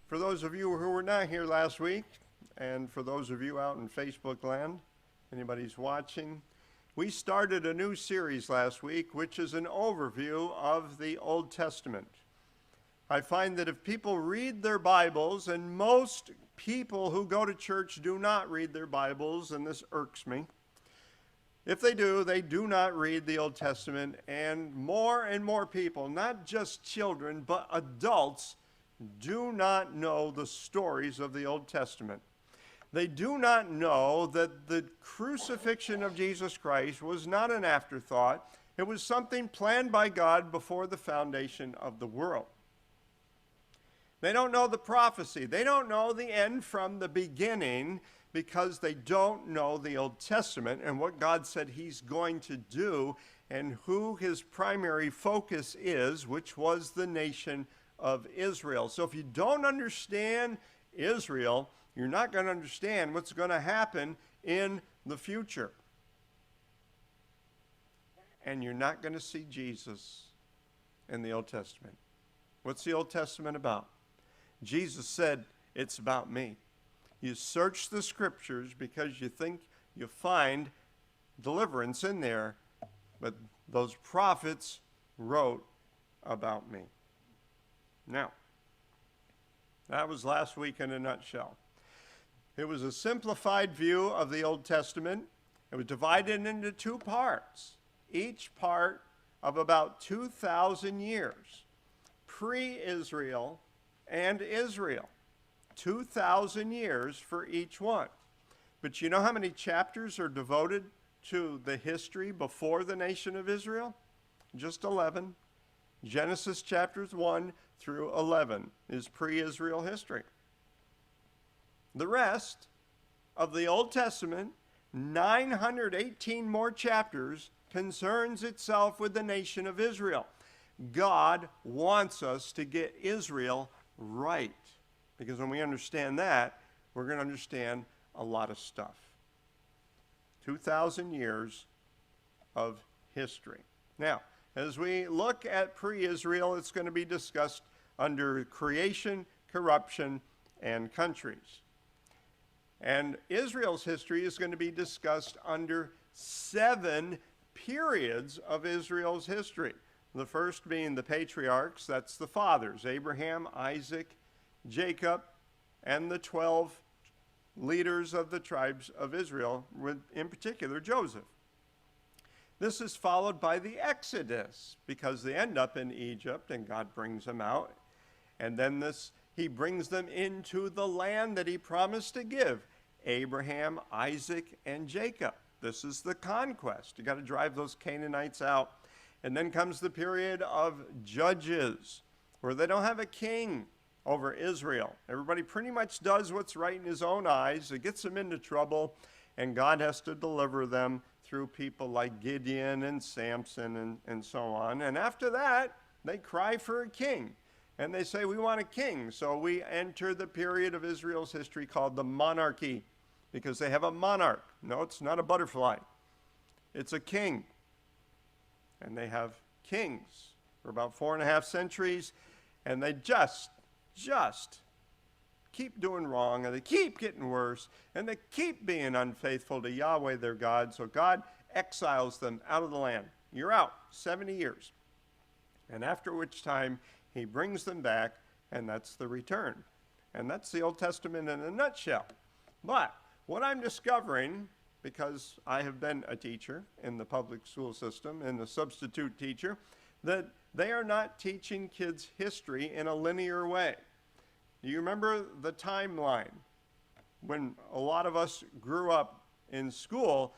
For those of you who were not here last week, and for those of you out in Facebook land, anybody's watching, we started a new series last week, which is an overview of the Old Testament. I find that if people read their Bibles, and most people who go to church do not read their Bibles, and this irks me. If they do not read the Old Testament, and more people, not just children, but adults, do not know the stories of the Old Testament. They do not know that the crucifixion of Jesus Christ was not an afterthought. It was something planned by God before the foundation of the world. They don't know the prophecy. They don't know the end from the beginning because they don't know the Old Testament and what God said he's going to do and who his primary focus is, which was the nation of Israel. So if you don't understand Israel, you're not going to understand what's going to happen in the future. And you're not going to see Jesus in the Old Testament. What's the Old Testament about? Jesus said, it's about me. You search the scriptures because you think you find deliverance in there, but those prophets wrote about me. Now, that was last week in a nutshell. It was a simplified view of the Old Testament. It was divided into two parts, each part of about 2,000 years, pre-Israel and Israel. 2,000 years for each one. But you know how many chapters are devoted to the history before the nation of Israel? Just 11. Genesis chapters 1 through 11 is pre-Israel history. The rest of the Old Testament, 918 more chapters, concerns itself with the nation of Israel. God wants us to get Israel right, because when we understand that, we're going to understand a lot of stuff. 2,000 years of history. Now, as we look at pre-Israel, it's going to be discussed under creation, corruption, and countries. And Israel's history is going to be discussed under 7 periods of Israel's history. The first being the patriarchs, that's the fathers, Abraham, Isaac, Jacob, and the 12 leaders of the tribes of Israel, with, in particular, Joseph. This is followed by the Exodus, because they end up in Egypt, and God brings them out. And then he brings them into the land that he promised to give, Abraham, Isaac, and Jacob. This is the conquest. You got to drive those Canaanites out. And then comes the period of Judges, where they don't have a king over Israel. Everybody pretty much does what's right in his own eyes. It gets them into trouble, and God has to deliver them through people like Gideon and Samson and so on. And after that, they cry for a king. And they say, we want a king. So we enter the period of Israel's history called the monarchy, because they have a monarch. No, it's not a butterfly. It's a king. And they have kings for about 4.5 centuries, and they just keep doing wrong, and they keep getting worse, and they keep being unfaithful to Yahweh their God. So God exiles them out of the land. You're out 70 years. And after which time he brings them back, and that's the return. And that's the Old Testament in a nutshell. But what I'm discovering, because I have been a teacher in the public school system and a substitute teacher, that they are not teaching kids history in a linear way. Do you remember the timeline when a lot of us grew up in school,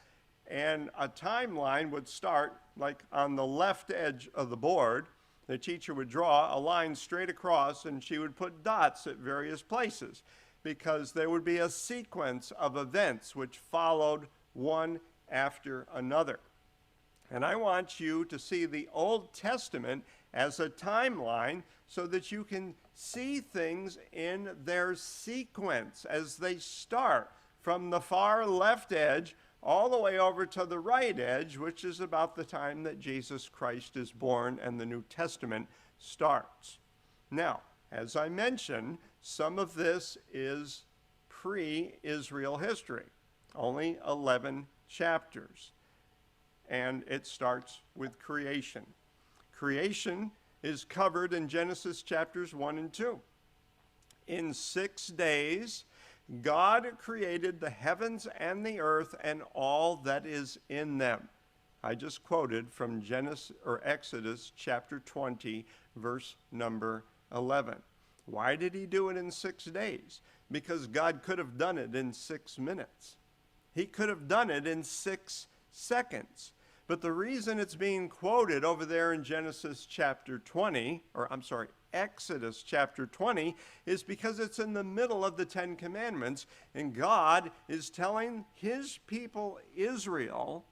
and a timeline would start like on the left edge of the board? The teacher would draw a line straight across, and she would put dots at various places, because there would be a sequence of events which followed one after another. And I want you to see the Old Testament as a timeline so that you can see things in their sequence as they start from the far left edge all the way over to the right edge, which is about the time that Jesus Christ is born and the New Testament starts. Now, As I mentioned, some of this is pre-Israel history, only 11 chapters. And it starts with creation. Creation is covered in Genesis chapters 1 and 2. In 6 days, God created the heavens and the earth and all that is in them. I just quoted from Exodus chapter 20, verse number 11. Why did he do it in 6 days? Because God could have done it in 6 minutes. He could have done it in 6 seconds. But the reason it's being quoted over there in Exodus chapter 20, is because it's in the middle of the Ten Commandments, and God is telling his people Israel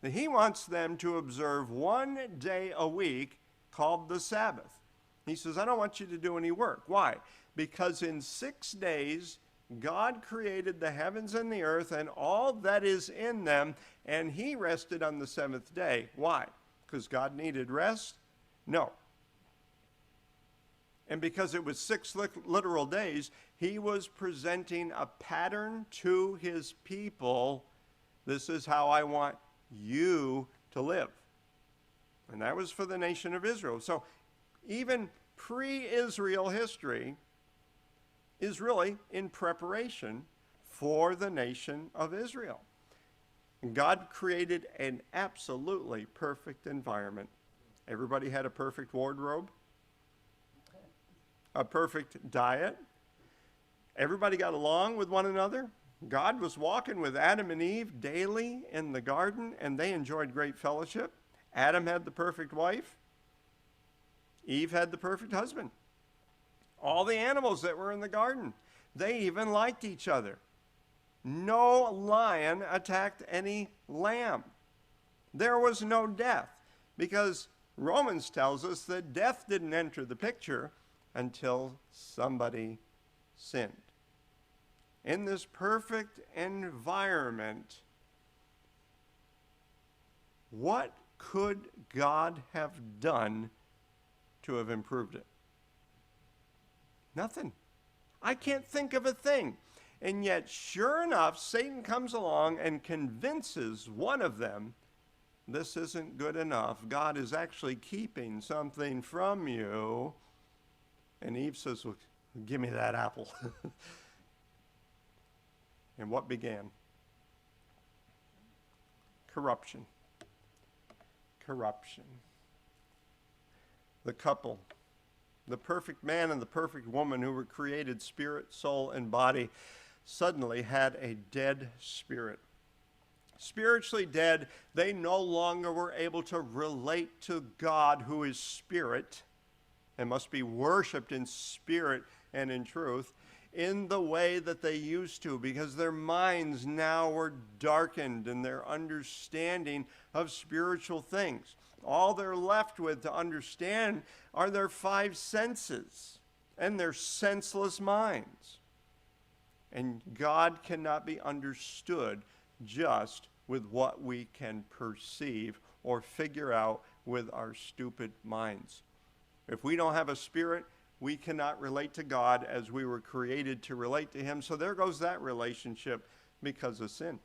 that he wants them to observe 1 day a week called the Sabbath. He says, I don't want you to do any work. Why? Because in 6 days, God created the heavens and the earth and all that is in them, and he rested on the 7th day. Why? Because God needed rest? No. And because it was 6 literal days, he was presenting a pattern to his people. This is how I want you to live. And that was for the nation of Israel. So even pre-Israel history is really in preparation for the nation of Israel. God created an absolutely perfect environment. Everybody had a perfect wardrobe, a perfect diet. Everybody got along with one another. God was walking with Adam and Eve daily in the garden, and they enjoyed great fellowship. Adam had the perfect wife. Eve had the perfect husband. All the animals that were in the garden, they even liked each other. No lion attacked any lamb. There was no death, because Romans tells us that death didn't enter the picture until somebody sinned. In this perfect environment, what could God have done to have improved it? Nothing. I can't think of a thing. And yet, sure enough, Satan comes along and convinces one of them, this isn't good enough. God is actually keeping something from you. And Eve says, well, give me that apple. And what began? Corruption. Corruption. The couple, the perfect man and the perfect woman who were created spirit, soul, and body, suddenly had a dead spirit. Spiritually dead, they no longer were able to relate to God, who is spirit and must be worshiped in spirit and in truth, in the way that they used to, because their minds now were darkened and their understanding of spiritual things. All they're left with to understand are their 5 senses and their senseless minds. And God cannot be understood just with what we can perceive or figure out with our stupid minds. If we don't have a spirit, we cannot relate to God as we were created to relate to him. So there goes that relationship because of sin.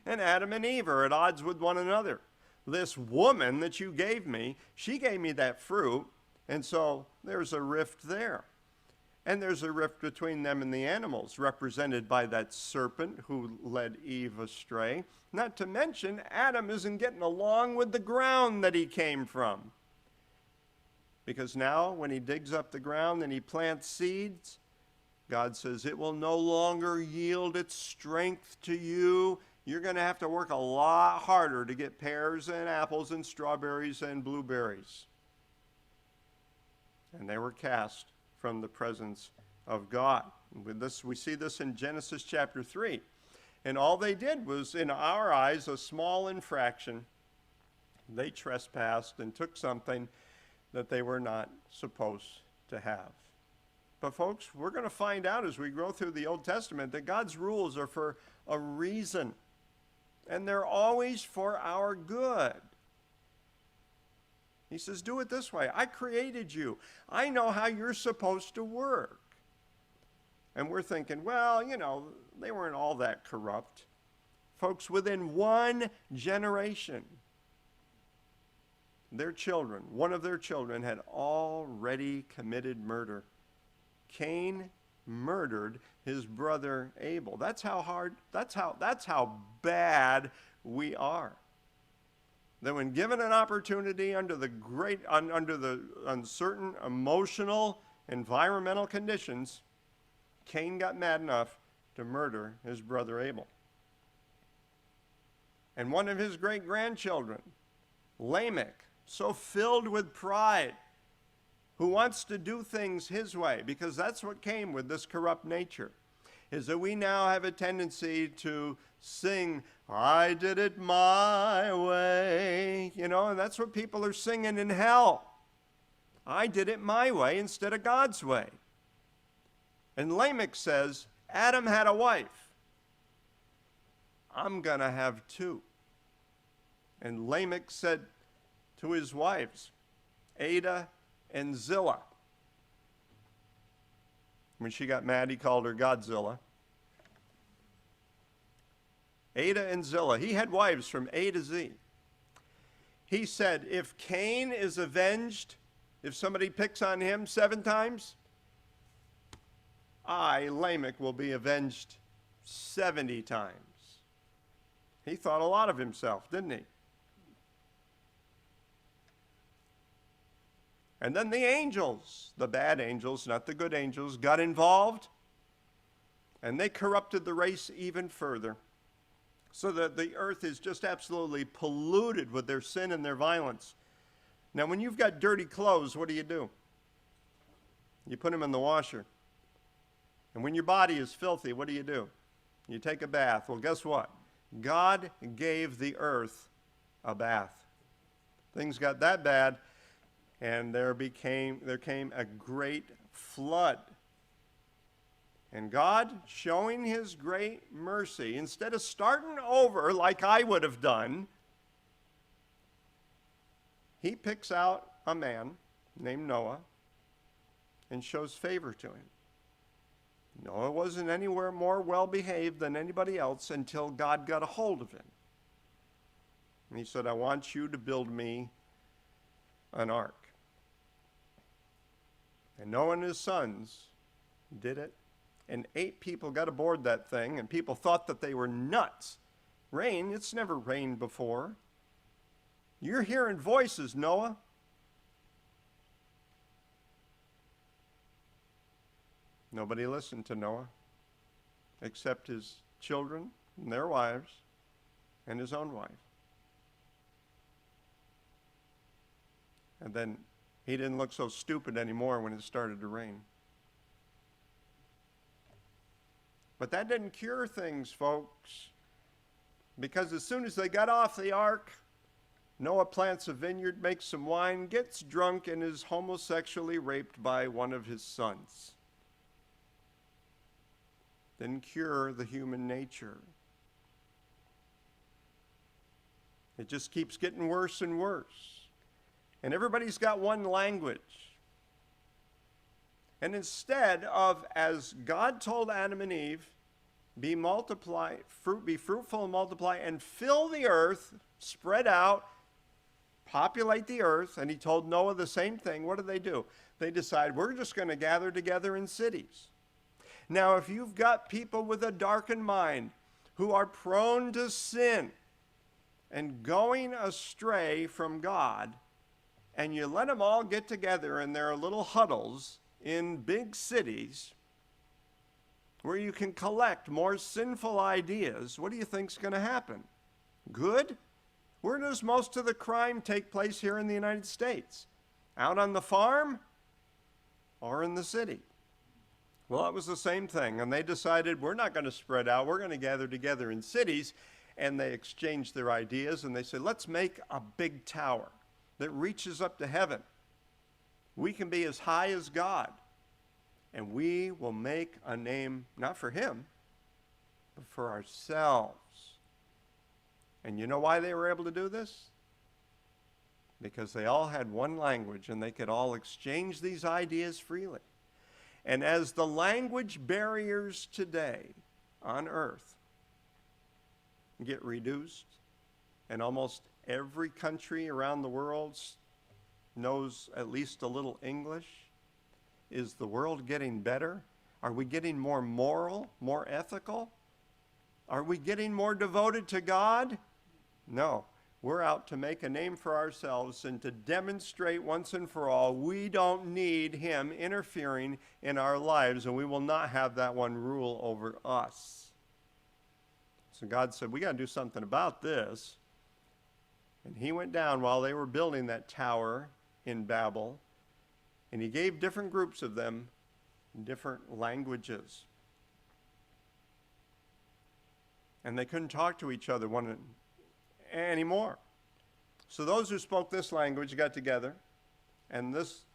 And Adam and Eve are at odds with one another. This woman that you gave me, she gave me that fruit, and so there's a rift there. And there's a rift between them and the animals, represented by that serpent who led Eve astray. Not to mention, Adam isn't getting along with the ground that he came from. Because now, when he digs up the ground and he plants seeds, God says, it will no longer yield its strength to you. You're going to have to work a lot harder to get pears and apples and strawberries and blueberries. And they were cast from the presence of God. With this, we see this in Genesis chapter 3. And all they did was, in our eyes, a small infraction. They trespassed and took something that they were not supposed to have. But folks, we're going to find out as we go through the Old Testament that God's rules are for a reason. And they're always for our good. He says, do it this way. I created you. I know how you're supposed to work. And we're thinking, well, they weren't all that corrupt. Folks, within one generation, one of their children had already committed murder. Cain murdered his brother Abel. That's how bad we are. That when given an opportunity under the uncertain emotional, environmental conditions, Cain got mad enough to murder his brother Abel. And one of his great-grandchildren, Lamech, so filled with pride, who wants to do things his way, because that's what came with this corrupt nature, is that we now have a tendency to sing, I did it my way, and that's what people are singing in hell. I did it my way instead of God's way. And Lamech says, Adam had a wife. I'm going to have two. And Lamech said to his wives, Adah and Zillah. When she got mad, he called her Godzilla. Adah and Zillah. He had wives from A to Z. He said, if Cain is avenged, if somebody picks on him 7 times, I, Lamech, will be avenged 70 times. He thought a lot of himself, didn't he? And then the angels, the bad angels, not the good angels, got involved, and they corrupted the race even further, so that the earth is just absolutely polluted with their sin and their violence. Now, when you've got dirty clothes, what do? You put them in the washer. And when your body is filthy, what do? You take a bath. Well, guess what? God gave the earth a bath. Things got that bad, and there came a great flood. And God, showing his great mercy, instead of starting over like I would have done, he picks out a man named Noah and shows favor to him. Noah wasn't anywhere more well-behaved than anybody else until God got a hold of him. And he said, I want you to build me an ark. And Noah and his sons did it. And 8 people got aboard that thing, and people thought that they were nuts. Rain, it's never rained before. You're hearing voices, Noah. Nobody listened to Noah except his children and their wives and his own wife. And then he didn't look so stupid anymore when it started to rain. But that didn't cure things, folks, because as soon as they got off the ark, Noah plants a vineyard, makes some wine, gets drunk, and is homosexually raped by one of his sons. Didn't cure the human nature. It just keeps getting worse and worse. And everybody's got one language. And instead of, as God told Adam and Eve, be fruitful and multiply and fill the earth, spread out, populate the earth, and he told Noah the same thing, what do? They decide, we're just going to gather together in cities. Now, if you've got people with a darkened mind who are prone to sin and going astray from God, and you let them all get together in their little huddles in big cities where you can collect more sinful ideas, what do you think's going to happen? Good? Where does most of the crime take place here in the United States? Out on the farm or in the city? Well, it was the same thing, and they decided we're not going to spread out, we're going to gather together in cities, and they exchanged their ideas, and they said, let's make a big tower that reaches up to heaven. We can be as high as God, and we will make a name, not for him, but for ourselves. And you know why they were able to do this? because they all had one language and they could all exchange these ideas freely. And as the language barriers today on earth get reduced, and almost every country around the world knows at least a little English, is the world getting better? Are we getting more moral, more ethical? Are we getting more devoted to God? No. We're out to make a name for ourselves and to demonstrate once and for all we don't need him interfering in our lives, and we will not have that one rule over us. So God said, we got to do something about this. And he went down while they were building that tower in Babel, and he gave different groups of them different languages. And they couldn't talk to each other anymore. So those who spoke this language got together, and this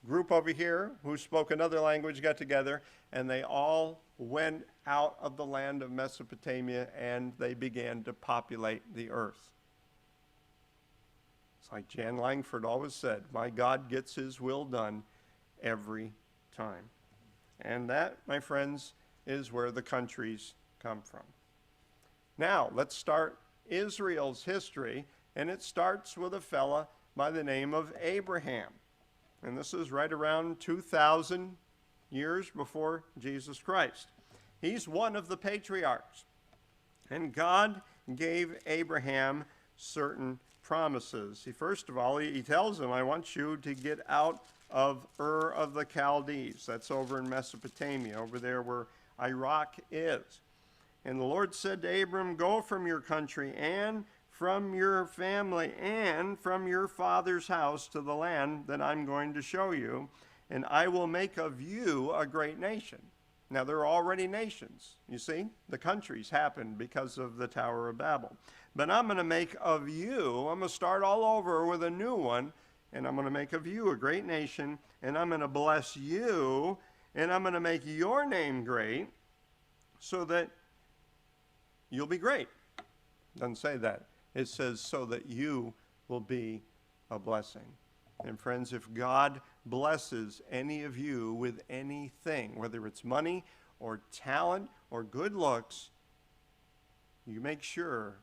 group over here who spoke another language got together, and they all went out of the land of Mesopotamia, and they began to populate the earth. It's like Jan Langford always said, my God gets his will done every time. And that, my friends, is where the countries come from. Now, let's start Israel's history, and it starts with a fella by the name of Abraham. And this is right around 2,000 years before Jesus Christ. He's one of the patriarchs. And God gave Abraham certain promises. First of all, he tells him, I want you to get out of Ur of the Chaldees. That's over in Mesopotamia, over there where Iraq is. And the Lord said to Abram, go from your country and from your family and from your father's house to the land that I'm going to show you, and I will make of you a great nation. Now, there are already nations. You see, the countries happened because of the Tower of Babel. But I'm going to make of you, I'm going to start all over with a new one, and I'm going to make of you a great nation, and I'm going to bless you, and I'm going to make your name great so that you'll be great. It doesn't say that. It says so that you will be a blessing. And friends, if God blesses any of you with anything, whether it's money or talent or good looks, you make sure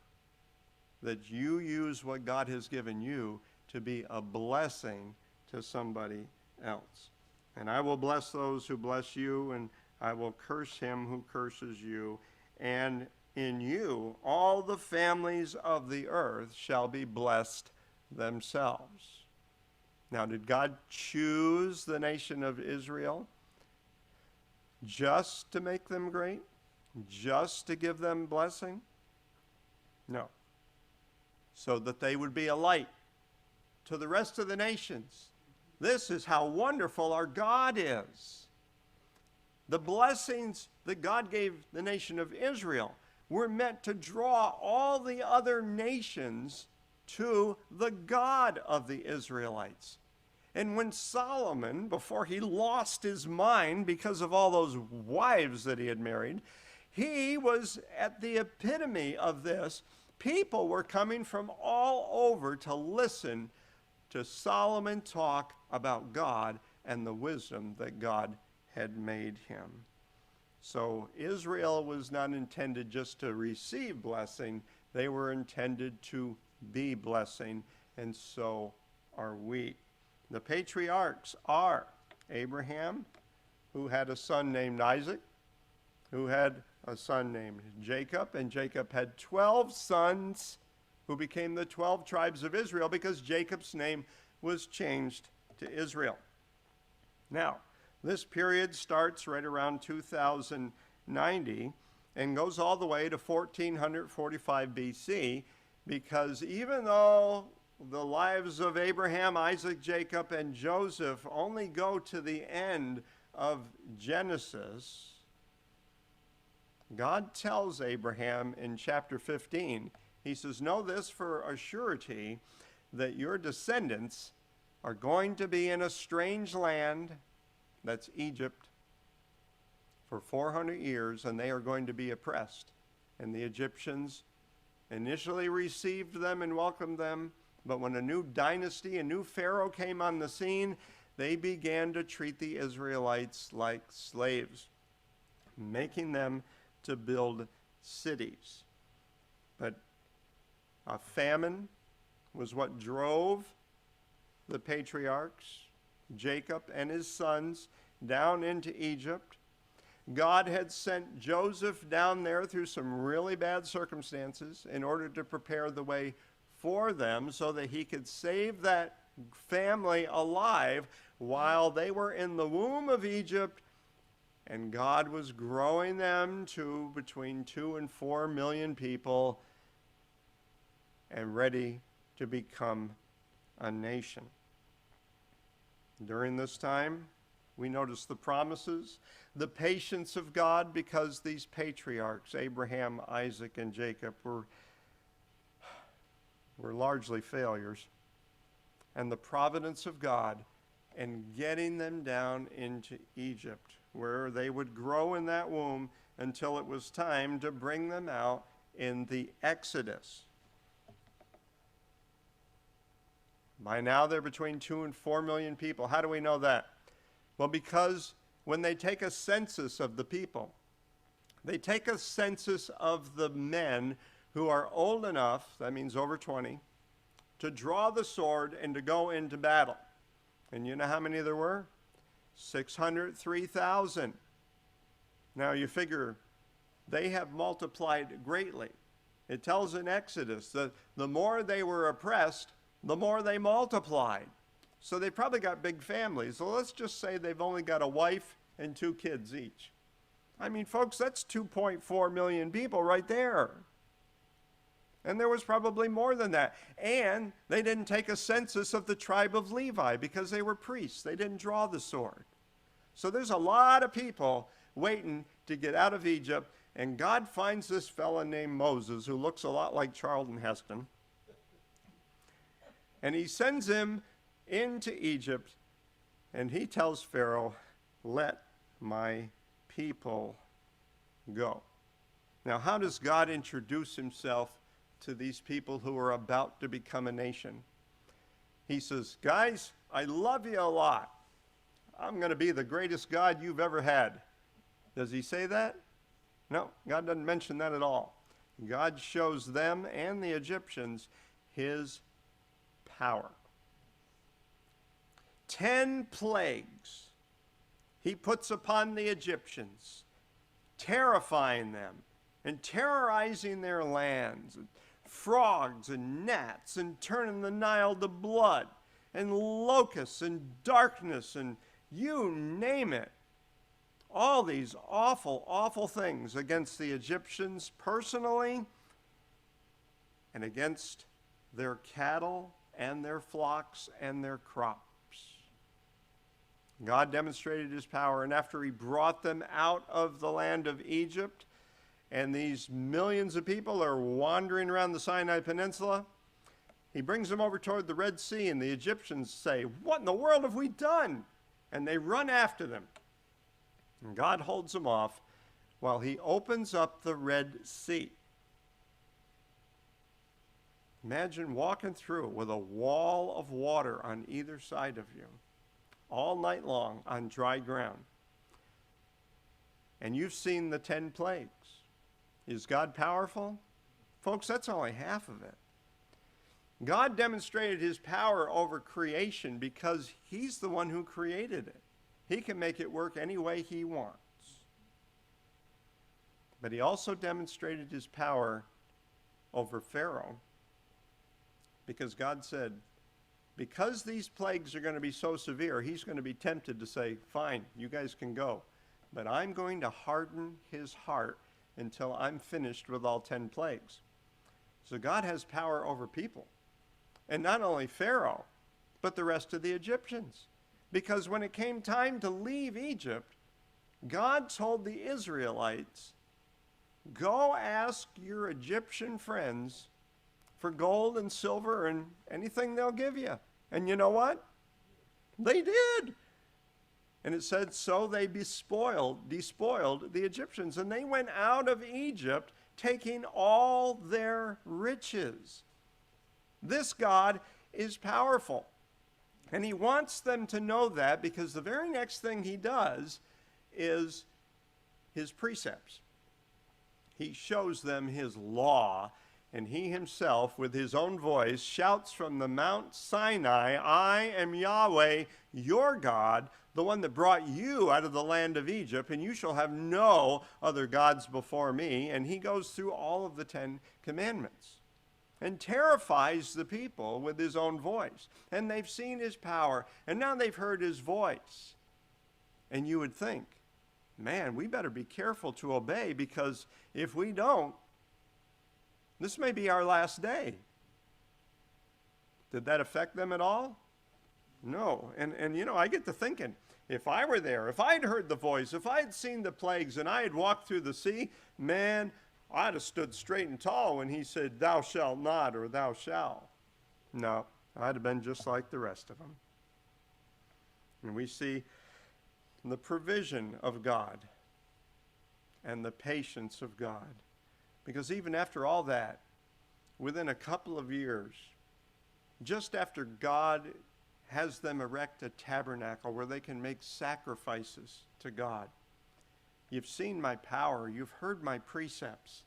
that you use what God has given you to be a blessing to somebody else. And I will bless those who bless you, and I will curse him who curses you. And in you all the families of the earth shall be blessed themselves. Now, did God choose the nation of Israel just to make them great? Just to give them blessing? No. So that they would be a light to the rest of the nations. This is how wonderful our God is. The blessings that God gave the nation of Israel were meant to draw all the other nations to the God of the Israelites. And when Solomon, before he lost his mind because of all those wives that he had married, he was at the epitome of this. People were coming from all over to listen to Solomon talk about God and the wisdom that God had made him. So Israel was not intended just to receive blessing. They were intended to be blessing, and so are we. The patriarchs are Abraham, who had a son named Isaac, who had a son named Jacob, and Jacob had 12 sons who became the 12 tribes of Israel because Jacob's name was changed to Israel. Now, this period starts right around 2090 and goes all the way to 1445 BC, because even though the lives of Abraham, Isaac, Jacob, and Joseph only go to the end of Genesis, God tells Abraham in chapter 15, he says, know this for a surety, that your descendants are going to be in a strange land, that's Egypt, for 400 years, and they are going to be oppressed. And the Egyptians initially received them and welcomed them, But when a new dynasty, a new Pharaoh came on the scene, they began to treat the Israelites like slaves, making them to build cities. But a famine was what drove the patriarchs, Jacob and his sons, down into Egypt. God had sent Joseph down there through some really bad circumstances in order to prepare the way for them so that he could save that family alive while they were in the womb of Egypt, and God was growing them to between 2 and 4 million people and ready to become a nation. During this time, we notice the promises, the patience of God, because these patriarchs, Abraham, Isaac, and Jacob, were largely failures. And the providence of God in getting them down into Egypt, where they would grow in that womb until it was time to bring them out in the Exodus. By now, they're between 2 and 4 million people. How do we know that? Well, because when they take a census of the people, they take a census of the men who are old enough, that means over 20, to draw the sword and to go into battle. And you know how many there were? 603,000. Now you figure they have multiplied greatly. It tells in Exodus that the more they were oppressed, the more they multiplied. So they probably got big families. So let's just say they've only got a wife and 2 kids each. I mean, folks, that's 2.4 million people right there. And there was probably more than that. And they didn't take a census of the tribe of Levi because they were priests. They didn't draw the sword. So there's a lot of people waiting to get out of Egypt. And God finds this fella named Moses, who looks a lot like Charlton Heston. And he sends him into Egypt. And he tells Pharaoh, "Let my people go." Now, how does God introduce himself to these people who are about to become a nation? He says, "Guys, I love you a lot. I'm going to be the greatest God you've ever had." Does he say that? No, God doesn't mention that at all. God shows them and the Egyptians his power. 10 plagues he puts upon the Egyptians, terrifying them and terrorizing their lands. Frogs and gnats and turning the Nile to blood and locusts and darkness and you name it. All these awful, awful things against the Egyptians personally and against their cattle and their flocks and their crops. God demonstrated his power, and after he brought them out of the land of Egypt, and these millions of people are wandering around the Sinai Peninsula, he brings them over toward the Red Sea, and the Egyptians say, "What in the world have we done?" And they run after them. And God holds them off while he opens up the Red Sea. Imagine walking through with a wall of water on either side of you, all night long on dry ground. And you've seen the 10 plagues. Is God powerful? Folks, that's only half of it. God demonstrated his power over creation because he's the one who created it. He can make it work any way he wants. But he also demonstrated his power over Pharaoh because God said, because these plagues are going to be so severe, he's going to be tempted to say, "Fine, you guys can go. But I'm going to harden his heart until I'm finished with all 10 plagues." So God has power over people. And not only Pharaoh, but the rest of the Egyptians. Because when it came time to leave Egypt, God told the Israelites, "Go ask your Egyptian friends for gold and silver and anything they'll give you." And you know what? They did. And it said, so they despoiled the Egyptians. And they went out of Egypt taking all their riches. This God is powerful. And he wants them to know that, because the very next thing he does is his precepts. He shows them his law, and he himself, with his own voice, shouts from the Mount Sinai, I am Yahweh, your God, the one that brought you out of the land of Egypt, and you shall have no other gods before me. And he goes through all of the 10 commandments and terrifies the people with his own voice. And they've seen his power, and now they've heard his voice. And you would think, man, we better be careful to obey, because if we don't, this may be our last day. Did that affect them at all? No. And you know, I get to thinking, if I were there, if I'd heard the voice, if I had seen the plagues and I had walked through the sea, man, I'd have stood straight and tall when he said, thou shalt not, or thou shalt. No, I'd have been just like the rest of them. And we see the provision of God and the patience of God. Because even after all that, within a couple of years, just after God has them erect a tabernacle where they can make sacrifices to God, you've seen my power, you've heard my precepts.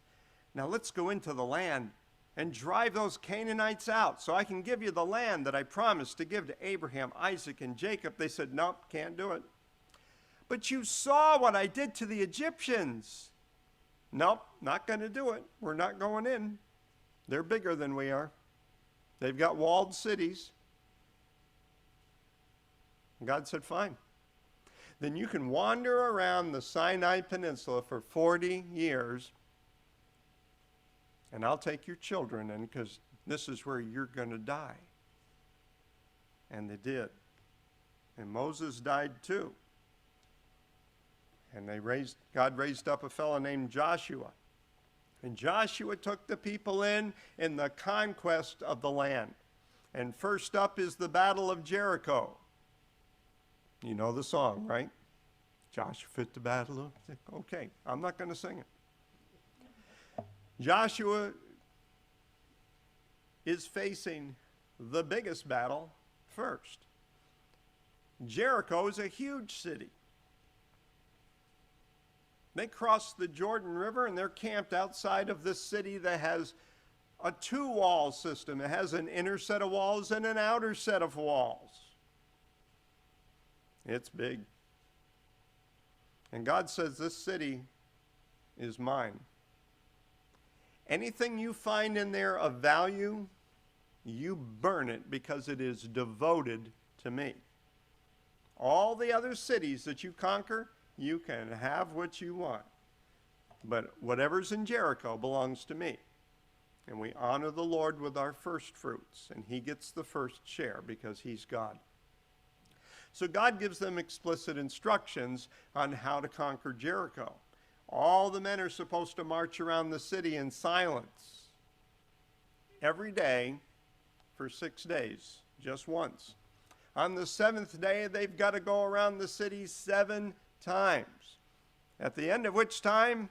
Now let's go into the land and drive those Canaanites out so I can give you the land that I promised to give to Abraham, Isaac, and Jacob. They said, nope, can't do it. But you saw what I did to the Egyptians. Nope, not going to do it. We're not going in. They're bigger than we are. They've got walled cities. And God said, fine. Then you can wander around the Sinai Peninsula for 40 years, and I'll take your children in, because this is where you're going to die. And they did. And Moses died too. And God raised up a fellow named Joshua. And Joshua took the people in the conquest of the land. And first up is the Battle of Jericho. You know the song, right? Joshua fit the battle of... Okay, I'm not going to sing it. Joshua is facing the biggest battle first. Jericho is a huge city. They cross the Jordan River, and they're camped outside of this city that has a 2-wall system. It has an inner set of walls and an outer set of walls. It's big. And God says, this city is mine. Anything you find in there of value, you burn it, because it is devoted to me. All the other cities that you conquer, you can have what you want. But whatever's in Jericho belongs to me. And we honor the Lord with our first fruits. And he gets the first share because he's God. So God gives them explicit instructions on how to conquer Jericho. All the men are supposed to march around the city in silence every day for 6 days, just once. On the 7th day, they've got to go around the city 7 times, at the end of which time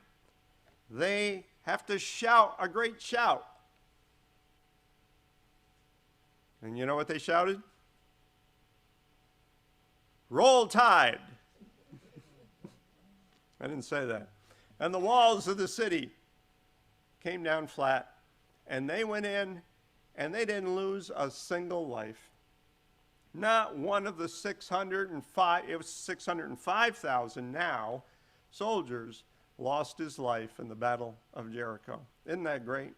they have to shout a great shout. And you know what they shouted? Roll Tide. I didn't say that. And the walls of the city came down flat, and they went in, and they didn't lose a single life. Not one of the 605,000 now soldiers lost his life in the Battle of Jericho. Isn't that great?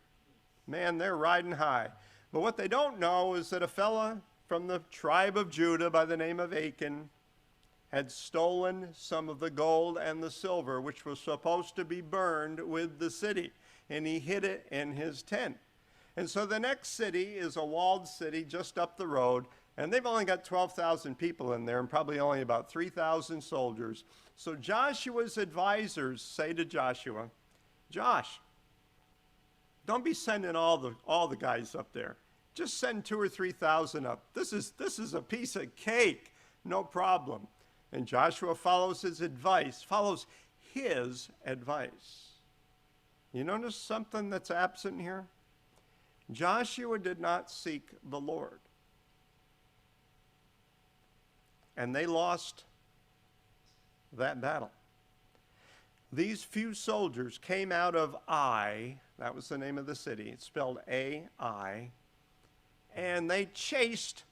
Man, they're riding high. But what they don't know is that a fella from the tribe of Judah by the name of Achan had stolen some of the gold and the silver, which was supposed to be burned with the city, and he hid it in his tent. And so the next city is a walled city just up the road, and they've only got 12,000 people in there and probably only about 3,000 soldiers. So Joshua's advisors say to Joshua, Josh, don't be sending all the guys up there. Just send 2,000 or 3,000 up. This is a piece of cake, no problem. And Joshua follows his advice. You notice something that's absent here? Joshua did not seek the Lord. and they lost that battle. These few soldiers came out of Ai, that was the name of the city, it's spelled A-I, and they chased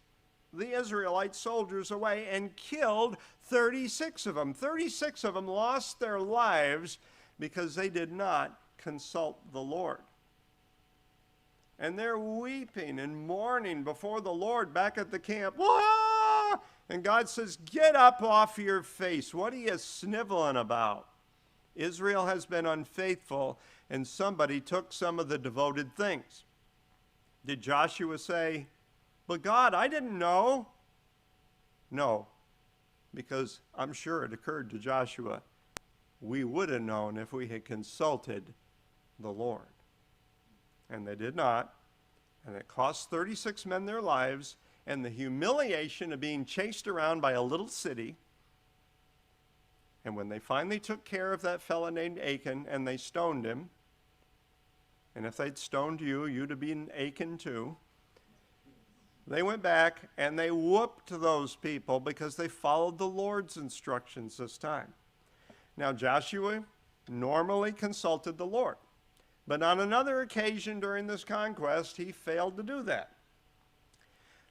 the Israelite soldiers away and killed 36 of them. 36 of them lost their lives because they did not consult the Lord. And they're weeping and mourning before the Lord back at the camp. Wah! And God says, get up off your face. What are you sniveling about? Israel has been unfaithful, and somebody took some of the devoted things. Did Joshua say, but God, I didn't know? No, because I'm sure it occurred to Joshua, we would have known if we had consulted the Lord. And they did not, and it cost 36 men their lives, and the humiliation of being chased around by a little city. And when they finally took care of that fellow named Achan, and they stoned him, and if they'd stoned you, you'd have been Achan too, they went back and they whooped those people because they followed the Lord's instructions this time. Now Joshua normally consulted the Lord, but on another occasion during this conquest, he failed to do that.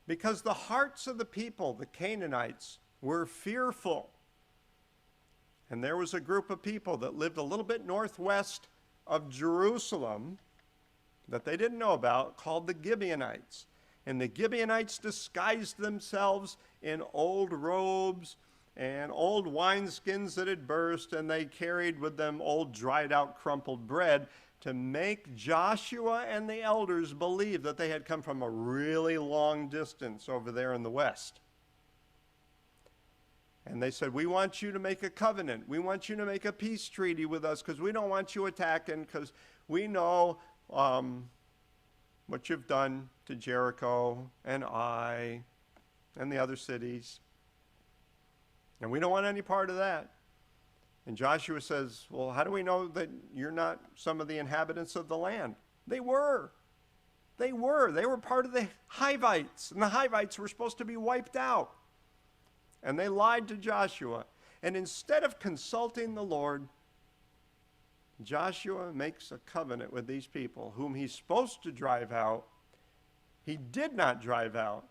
Because the hearts of the people, the Canaanites, were fearful. And there was a group of people that lived a little bit northwest of Jerusalem that they didn't know about, called the Gibeonites. And the Gibeonites disguised themselves in old robes and old wineskins that had burst, and they carried with them old dried out crumpled bread to make Joshua and the elders believe that they had come from a really long distance over there in the west. And they said, we want you to make a covenant. We want you to make a peace treaty with us because we don't want you attacking, because we know what you've done to Jericho and Ai and the other cities. And we don't want any part of that. And Joshua says, well, how do we know that you're not some of the inhabitants of the land? They were. They were. They were part of the Hivites. And the Hivites were supposed to be wiped out. And they lied to Joshua. And instead of consulting the Lord, Joshua makes a covenant with these people whom he's supposed to drive out. He did not drive out,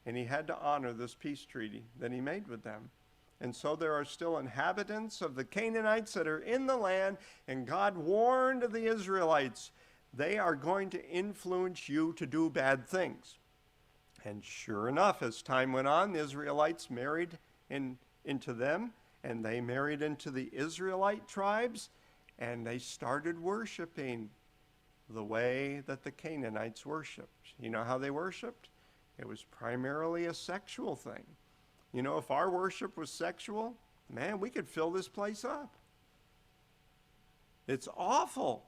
and he had to honor this peace treaty that he made with them. And so there are still inhabitants of the Canaanites that are in the land, and God warned the Israelites, they are going to influence you to do bad things. And sure enough, as time went on, the Israelites married into them, and they married into the Israelite tribes, and they started worshiping the way that the Canaanites worshiped. You know how they worshiped? It was primarily a sexual thing. You know, if our worship was sexual, man, we could fill this place up. It's awful.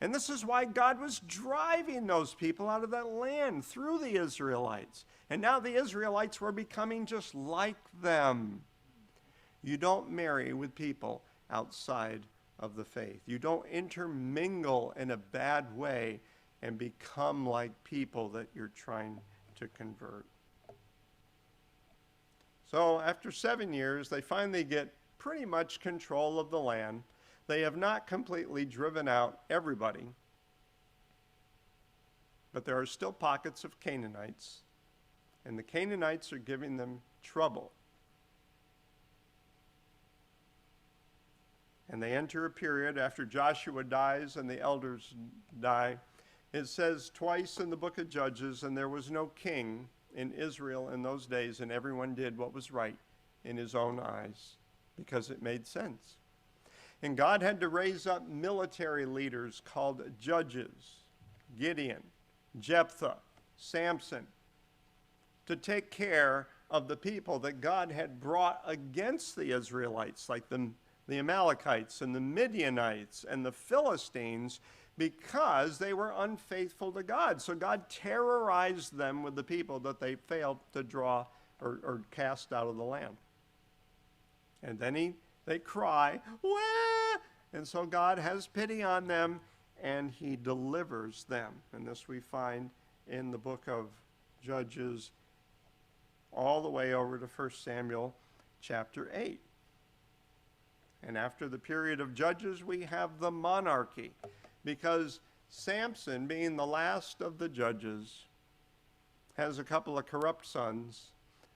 And this is why God was driving those people out of that land through the Israelites. And now the Israelites were becoming just like them. You don't marry with people outside of the faith. You don't intermingle in a bad way and become like people that you're trying to convert. So after 7 years, they finally get pretty much control of the land. They have not completely driven out everybody, but there are still pockets of Canaanites, and the Canaanites are giving them trouble. And they enter a period after Joshua dies and the elders die. It says twice in the book of Judges, and there was no king in Israel in those days, and everyone did what was right in his own eyes because it made sense. And God had to raise up military leaders called judges, Gideon, Jephthah, Samson, to take care of the people that God had brought against the Israelites, like the Amalekites and the Midianites and the Philistines, because they were unfaithful to God. So God terrorized them with the people that they failed to draw or cast out of the land. And then they cry, wah! And so God has pity on them, and he delivers them. And this we find in the book of Judges all the way over to 1 Samuel chapter 8. And after the period of judges, we have the monarchy, because Samson, being the last of the judges, has a couple of corrupt sons.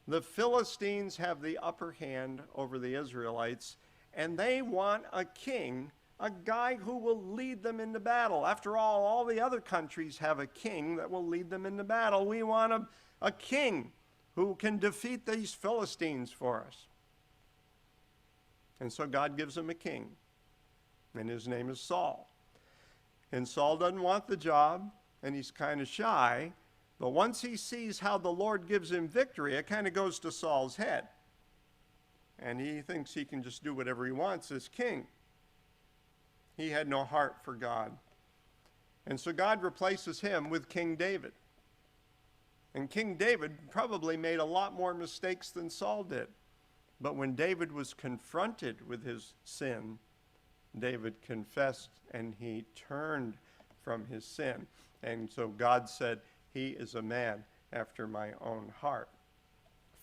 The Philistines have the upper hand over the Israelites, and they want a king, a guy who will lead them into battle. After all the other countries have a king that will lead them into battle. We want a king who can defeat these Philistines for us. And so God gives him a king, and his name is Saul. And Saul doesn't want the job, and he's kind of shy, but once he sees how the Lord gives him victory, it kind of goes to Saul's head. And he thinks he can just do whatever he wants as king. He had no heart for God. And so God replaces him with King David. And King David probably made a lot more mistakes than Saul did. But when David was confronted with his sin, David confessed and he turned from his sin. And so God said, he is a man after my own heart.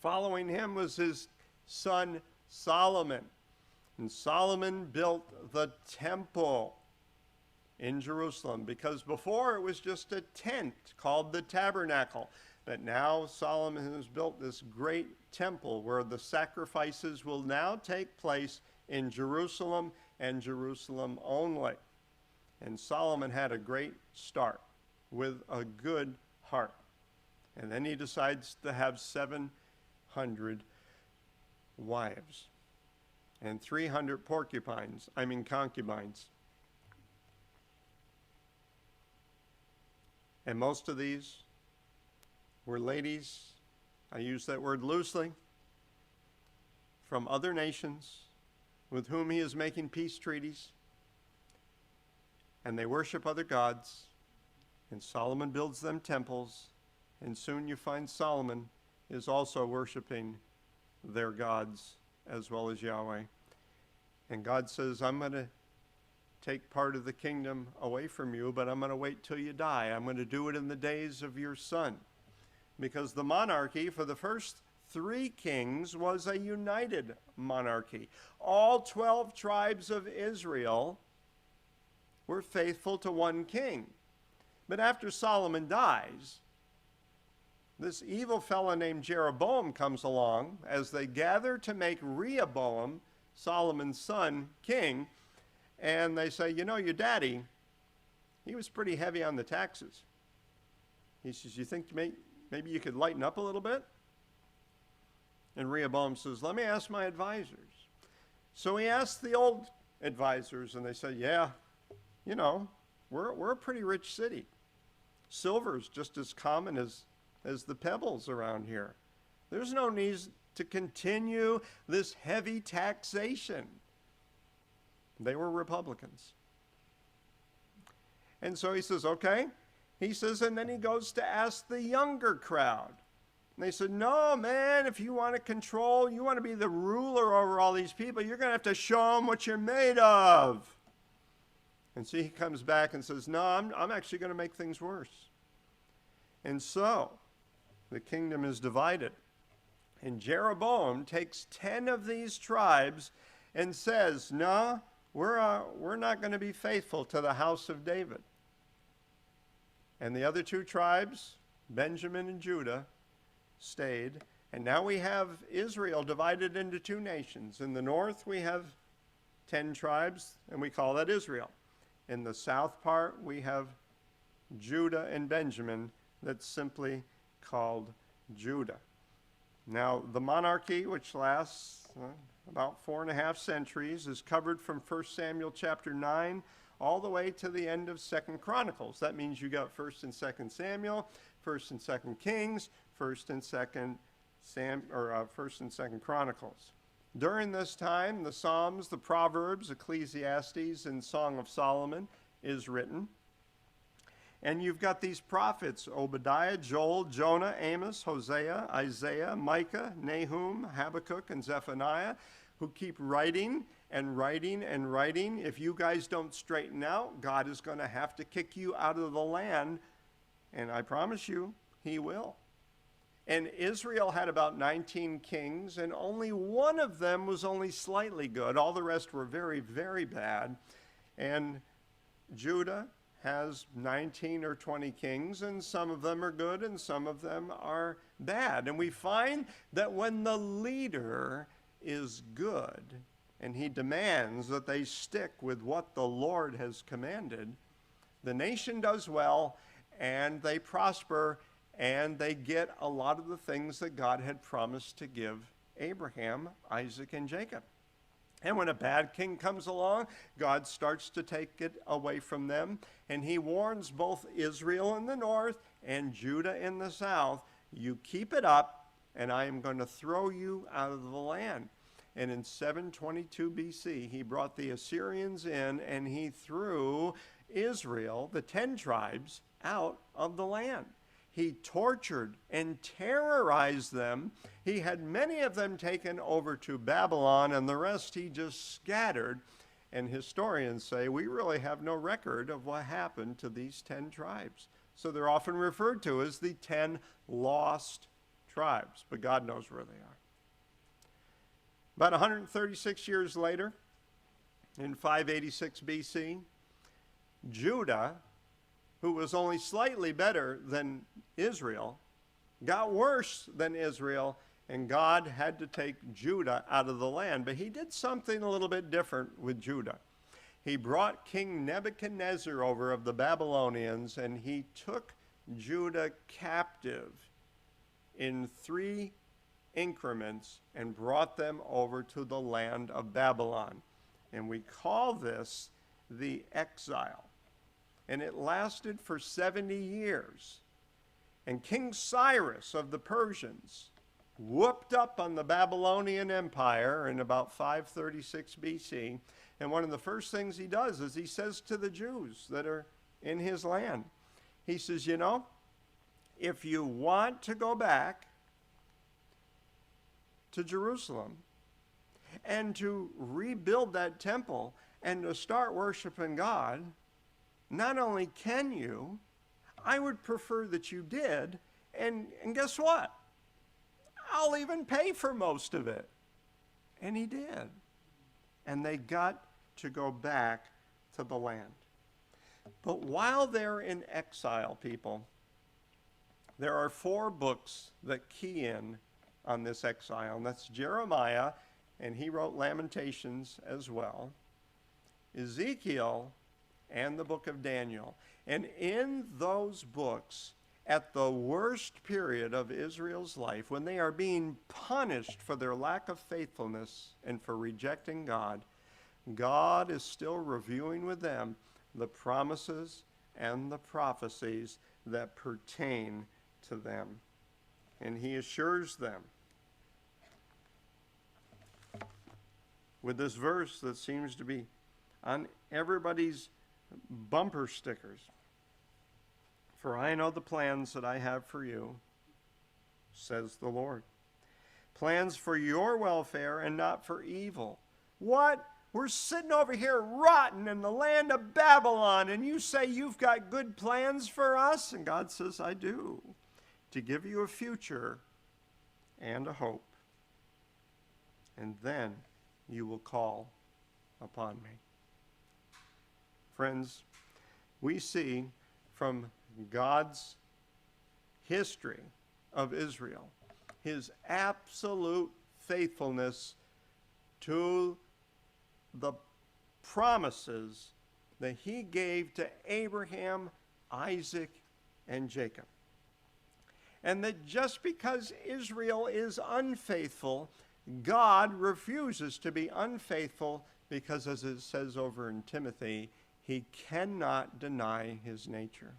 Following him was his son Solomon. And Solomon built the temple in Jerusalem, because before it was just a tent called the tabernacle. But now Solomon has built this great temple where the sacrifices will now take place in Jerusalem and Jerusalem only. And Solomon had a great start with a good heart. And then he decides to have 700 wives and 300 concubines. And most of these were ladies, I use that word loosely, from other nations with whom he is making peace treaties. And they worship other gods. And Solomon builds them temples. And soon you find Solomon is also worshiping their gods as well as Yahweh. And God says, I'm going to take part of the kingdom away from you, but I'm going to wait till you die. I'm going to do it in the days of your son. Because the monarchy for the first 3 kings was a united monarchy. All 12 tribes of Israel were faithful to one king. But after Solomon dies, this evil fellow named Jeroboam comes along as they gather to make Rehoboam, Solomon's son, king. And they say, you know, your daddy, he was pretty heavy on the taxes. He says, you think maybe you could lighten up a little bit? And Rehoboam says, let me ask my advisors. So he asked the old advisors, and they said, yeah, you know, we're a pretty rich city. Silver is just as common as the pebbles around here. There's no need to continue this heavy taxation. They were Republicans. And so he says, okay. He says, and then he goes to ask the younger crowd. And they said, no, man, if you want to control, you want to be the ruler over all these people, you're going to have to show them what you're made of. And so he comes back and says, no, I'm actually going to make things worse. And so the kingdom is divided. And Jeroboam takes 10 of these tribes and says, no, we're not going to be faithful to the house of David. And the other 2 tribes, Benjamin and Judah, stayed. And now we have Israel divided into 2 nations. In the north, we have 10 tribes, and we call that Israel. In the south part, we have Judah and Benjamin, that's simply called Judah. Now, the monarchy, which lasts about 4.5 centuries, is covered from 1 Samuel chapter 9 all the way to the end of 2 Chronicles. That means you got 1 and 2 Samuel, 1 and 2 Kings, 1 and 2 Chronicles. During this time, the Psalms, the Proverbs, Ecclesiastes, and Song of Solomon is written. And you've got these prophets, Obadiah, Joel, Jonah, Amos, Hosea, Isaiah, Micah, Nahum, Habakkuk, and Zephaniah, who keep writing and writing and writing. If you guys don't straighten out, God is going to have to kick you out of the land. And I promise you, he will. And Israel had about 19 kings, and only one of them was only slightly good. All the rest were very, very bad. And Judah has 19 or 20 kings, and some of them are good and some of them are bad. And we find that when the leader is good and he demands that they stick with what the Lord has commanded, the nation does well and they prosper and they get a lot of the things that God had promised to give Abraham, Isaac, and Jacob. And when a bad king comes along, God starts to take it away from them. And he warns both Israel in the north and Judah in the south, you keep it up, and I am going to throw you out of the land. And in 722 BC, he brought the Assyrians in, and he threw Israel, the 10 tribes, out of the land. He tortured and terrorized them. He had many of them taken over to Babylon, and the rest he just scattered. And historians say we really have no record of what happened to these 10 tribes. So they're often referred to as the 10 lost tribes, but God knows where they are. About 136 years later, in 586 BC, Judah, who was only slightly better than Israel, got worse than Israel, and God had to take Judah out of the land. But he did something a little bit different with Judah. He brought King Nebuchadnezzar over of the Babylonians, and he took Judah captive in 3 increments and brought them over to the land of Babylon. And we call this the exile. And it lasted for 70 years. And King Cyrus of the Persians whooped up on the Babylonian Empire in about 536 BC. And one of the first things he does is he says to the Jews that are in his land, he says, you know, if you want to go back to Jerusalem and to rebuild that temple and to start worshiping God, not only can you, I would prefer that you did, and guess what? I'll even pay for most of it. And he did. And they got to go back to the land. But while they're in exile, people, there are 4 books that key in on this exile, and that's Jeremiah, and he wrote Lamentations as well, Ezekiel, and the book of Daniel. And in those books, at the worst period of Israel's life, when they are being punished for their lack of faithfulness and for rejecting God, God is still reviewing with them the promises and the prophecies that pertain to them. And he assures them with this verse that seems to be on everybody's bumper stickers. For I know the plans that I have for you, says the Lord. Plans for your welfare and not for evil. What? We're sitting over here rotten in the land of Babylon, and you say you've got good plans for us? And God says, I do, to give you a future and a hope. And then you will call upon me. Friends, we see from God's history of Israel his absolute faithfulness to the promises that he gave to Abraham, Isaac, and Jacob. And that just because Israel is unfaithful, God refuses to be unfaithful because, as it says over in Timothy, he cannot deny his nature.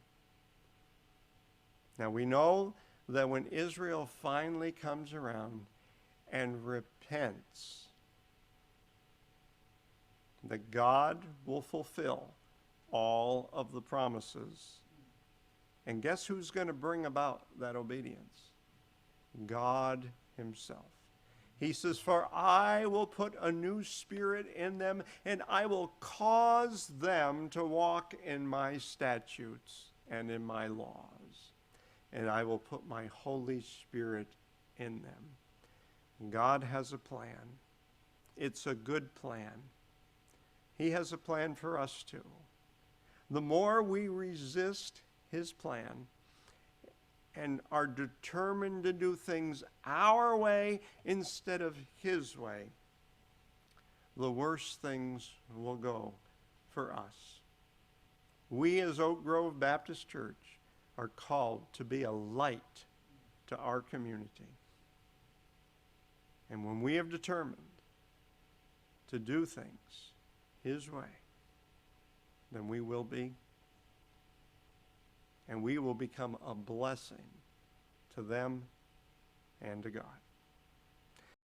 Now we know that when Israel finally comes around and repents, that God will fulfill all of the promises. And guess who's going to bring about that obedience? God himself. He says, for I will put a new spirit in them, and I will cause them to walk in my statutes and in my laws. and I will put my Holy Spirit in them. God has a plan. It's a good plan. He has a plan for us too. The more we resist his plan and are determined to do things our way instead of his way, the worse things will go for us. We as Oak Grove Baptist Church are called to be a light to our community. And when we have determined to do things his way, then we will be, and we will become a blessing to them and to God.